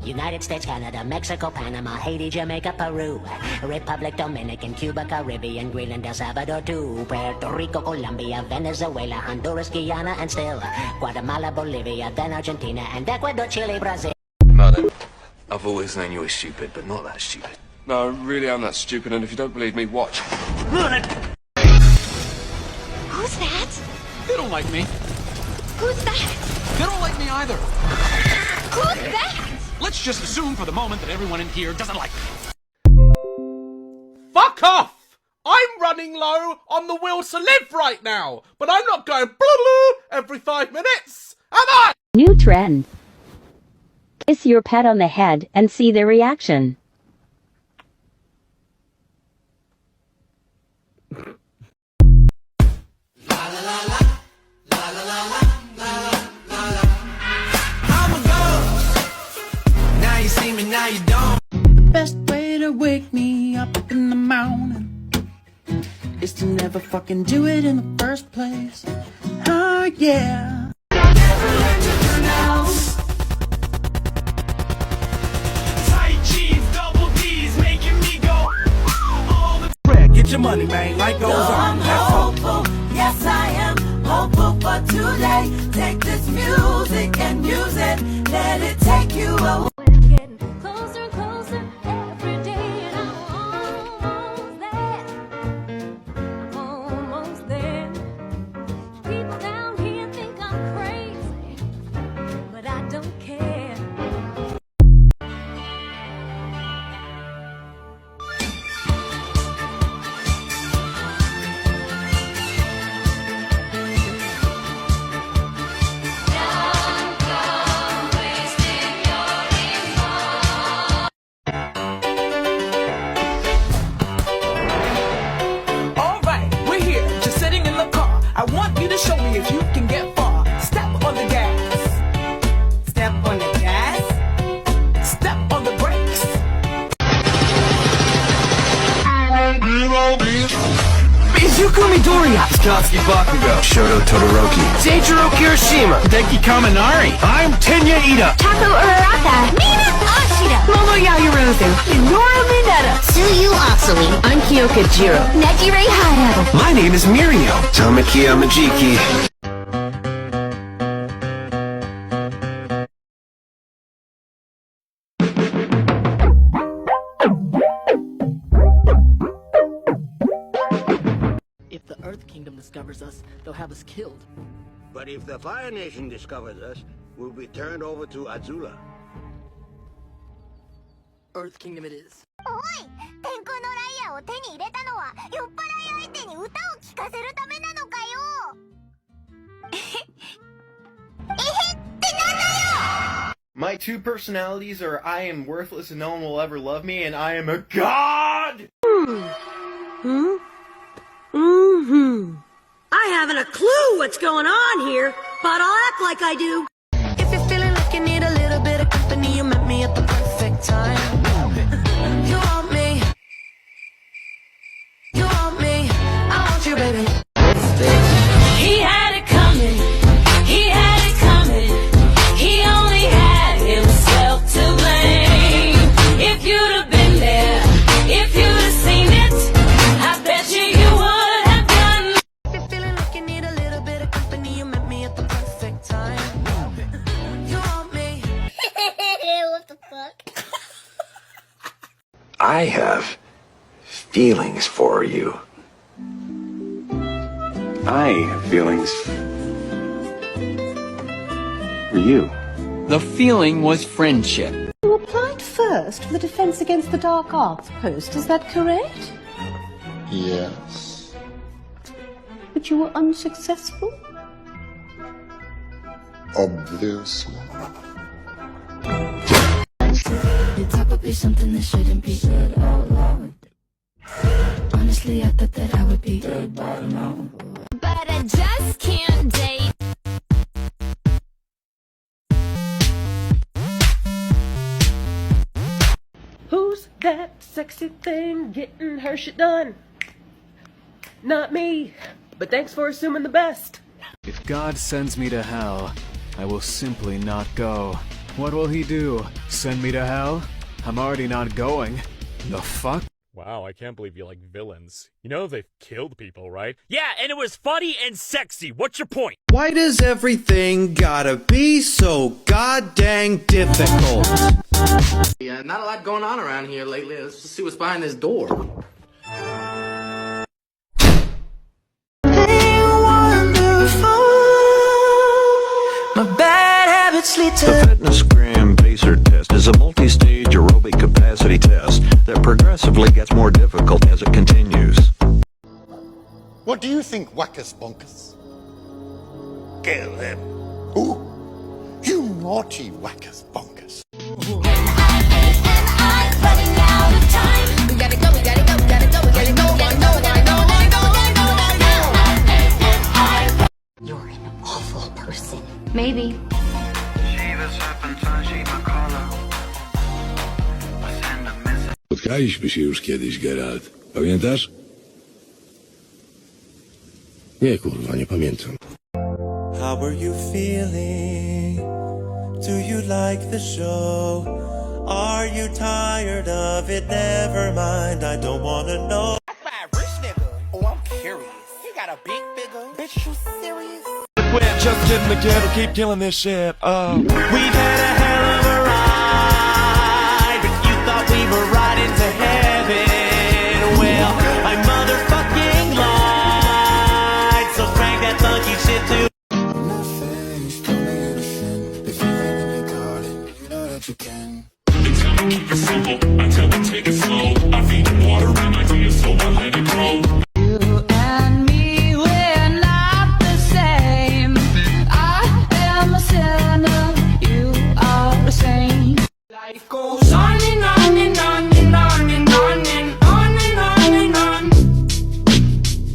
United States, Canada, Mexico, Panama, Haiti, Jamaica, Peru, Republic Dominican, Cuba, Caribbean, Greenland, El Salvador too, Puerto Rico, Colombia, Venezuela, Honduras, Guyana, and still Guatemala, Bolivia, then Argentina, and Ecuador, Chile, Brazil. Mother, I've always known you were stupid, but not that stupid. No, really, I'm that stupid, and if you don't believe me, watch. Who's that? They don't like me. Who's that? They don't like me either. Who's that? Let's just assume for the moment that everyone in here doesn't like me. Fuck off! I'm running low on the will to live right now, but I'm not going blah every 5 minutes, am I? New trend. Kiss your pet on the head and see their reaction. Now you don't. The best way to wake me up in the morning is to never fucking do it in the first place. Oh yeah. Tight jeans, double D's, making me go. Get your money, man. Life goes on. I'm hopeful, yes I am hopeful for today. Take this music and use it, let it take you away. Closer, closer, every day, and I'm almost there. I'm almost there. People down here think I'm crazy, but I don't care. I want you to show me if you can get far. Step on the gas. Step on the gas. Step on the brakes. Izuku Midoriya. Katsuki Bakugo. Shoto Todoroki. Seijiro Kirishima. Denki Kaminari. I'm Tenya Ida. Taku Uraraka, Mina Ashida, Momo Yaoyorozu. Minoru Mineta, Tsuyu Asui, I'm Kyoka Jiro. Nejire Hayato. My name is Mirio. Tamaki Amajiki. If the Earth Kingdom discovers us, they'll have us killed. But if the Fire Nation discovers us, we'll be turned over to Azula. Earth Kingdom it is. おい、天空のライアーを手に入れたのは酔っ払い相手に歌を聴かせるためなのかよ。えへってなんだよ。 My two personalities are I am worthless and no one will ever love me, and I am a god! I haven't a clue what's going on here, but I'll act like I do. If you're feeling like you need a little bit of company, you met me at the perfect time. You want me. You want me. I want you, baby. He had it coming. He had it coming. He only had himself to blame. If you'd have been there, if you'd have seen it, I bet you would have done. If you're feeling like you need a little bit of company, you met me at the perfect time. You want me. What the fuck? I have feelings for you. I have feelings for you. The feeling was friendship. You applied first for the Defense Against the Dark Arts post, is that correct? Yes. But you were unsuccessful? Obviously. It's probably something that shouldn't be said out loud. Honestly, I thought that I would be dead by now. But I just can't date. Who's that sexy thing getting her shit done? Not me, but thanks for assuming the best. If God sends me to hell, I will simply not go. What will he do? Send me to hell? I'm already not going. The fuck? Wow, I can't believe you like villains. You know they've killed people, right? Yeah, and it was funny and sexy. What's your point? Why does everything gotta be so goddamn difficult? Yeah, not a lot going on around here lately. Let's just see what's behind this door. My bad habits lead to The fitness gram pacer test is a multi-stage aerobic capacity test that progressively gets more difficult as it continues. What do you think, Wackus Bonkus? Kill him. Ooh, you naughty Wackus Bonkus. You're an awful person. Maybe. Spotkaliśmy się już kiedyś, Geralt. Pamiętasz? Nie, kurwa, nie pamiętam. How are you feeling? Do you like the show? Are you tired of it? Never mind, I don't wanna know. That's my rich nigga. Oh, I'm curious. He got a big figure. Bitch, you serious? We're just getting together, keep killing this shit. We've had a hell of a ride, but you thought we were riding to heaven. Well, I motherfucking lied, so crank that funky shit too. Keep it simple until we take it slow. I feed the water in my tears, so I let it grow. You and me, we're not the same. I am a sinner, you are a saint. Life goes on and on and on and on and on and on and on and on.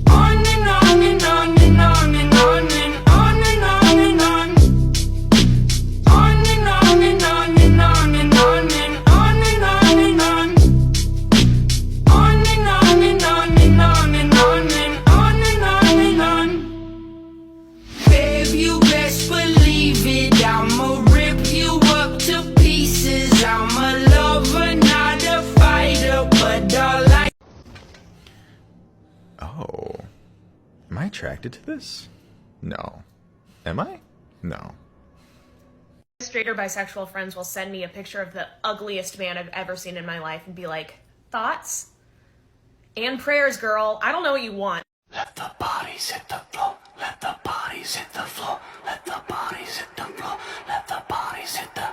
On and on and on and on and on and on and on and on. On and on and on and on and on and on and on and on. On and on and on and on and on and on and on and on. Babe, you best believe it. I'ma rip you up to pieces. I'm a lover, not a fighter, but all I. Oh. Am I attracted to this? No. Am I? No. Straight or bisexual friends will send me a picture of the ugliest man I've ever seen in my life and be like, thoughts? And prayers, girl. I don't know what you want. Let the bodies hit the floor. Let the bodies hit the floor. Let the bodies hit the floor. Let the bodies hit the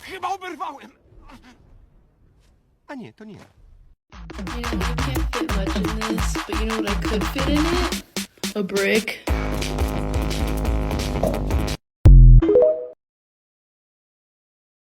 Chyba oberwałem. A nie, to nie ja. You know, you can't fit much in this, but you know what I could fit in it? A brick.